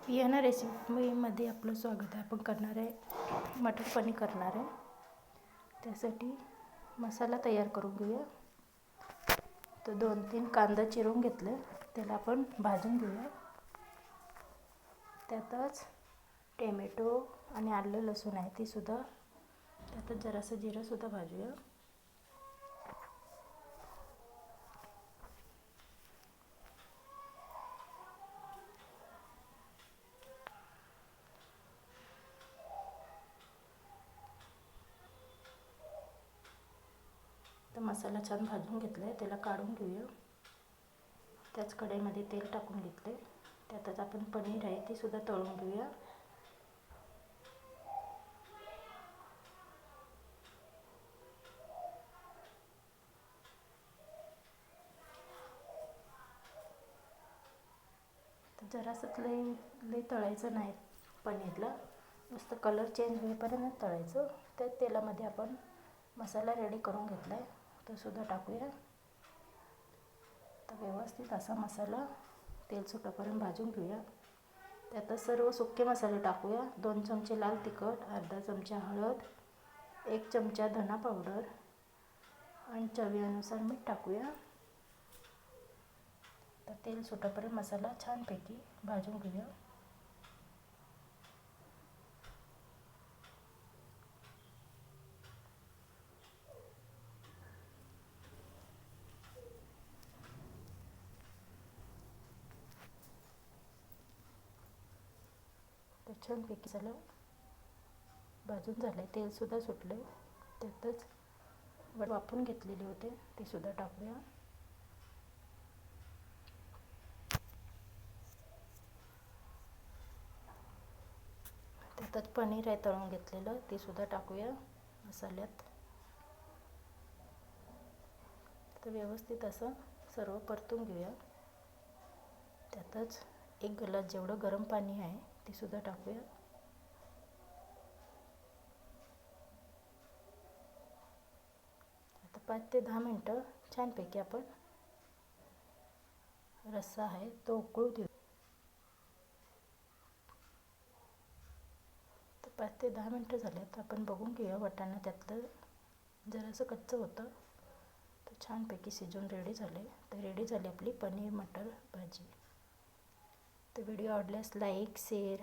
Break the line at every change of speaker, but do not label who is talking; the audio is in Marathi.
पियाना रेसिपीमध्ये आपलं स्वागत आहे. आपण करणार आहे मटर पनीर करणार आहे. त्यासाठी मसाला तयार करून घेऊया. तर 2-3 कांदा चिरून घेतले, त्याला आपण भाजून घेऊया. त्यातच टोमॅटो आणि आलं लसूण आहे ती सुद्धा, त्यातच जरासं जिरं सुद्धा भाजूया. तर मसाला छान भाजून घेतला आहे, त्याला काढून घेऊया. त्याच कढईमध्ये तेल टाकून घेतले, त्यातच आपण पनीर आहे ती सुद्धा तळून घेऊया. तर जरासं लई तळायचं नाही पनीरला, नुसतं कलर चेंज होईपर्यंत तळायचं. त्या तेलामध्ये आपण मसाला रेडी करून घेतला आहे, तो सुद्धा टाकूया. तर व्यवस्थित असा मसाला तेल सुटेपर्यंत भाजून घेऊया. त्यातच सर्व सुके मसाले टाकूया. 2 चमचे लाल तिखट, अर्धा चमचा हळद, 1 चमचा धना पावडर आणि चवीनुसार मीठ टाकूया. तर तेल सुटेपर्यंत मसाला छानपैकी भाजून घेऊया. तर छानपैकी झालं भाजून झालं आहे, तेलसुद्धा सुटलं आहे. त्यातच वाफवून घेतलेले होते ते सुद्धा टाकूया. त्यातच पनीर आहे तळून घेतलेलं, ते सुद्धा टाकूया मसाल्यात. तर व्यवस्थित असं सर्व परतून घेऊया. त्यातच 1 ग्लास जेवढं गरम पाणी आहे ते सुद्धा टाकूया. आता 5 ते 10 मिनटं छानपैकी आपण रस्सा आहे तो उकळू देऊ. तर 5 ते 10 मिनटं झाल्यात, आपण बघून घेऊया. वाटाणा त्यातलं जरासं कच्चं होतं, तर छानपैकी शिजून रेडी झाले. तर रेडी झाली आपली पनीर मटर भाजी. तर व्हिडिओ आवडल्यास लाईक, शेअर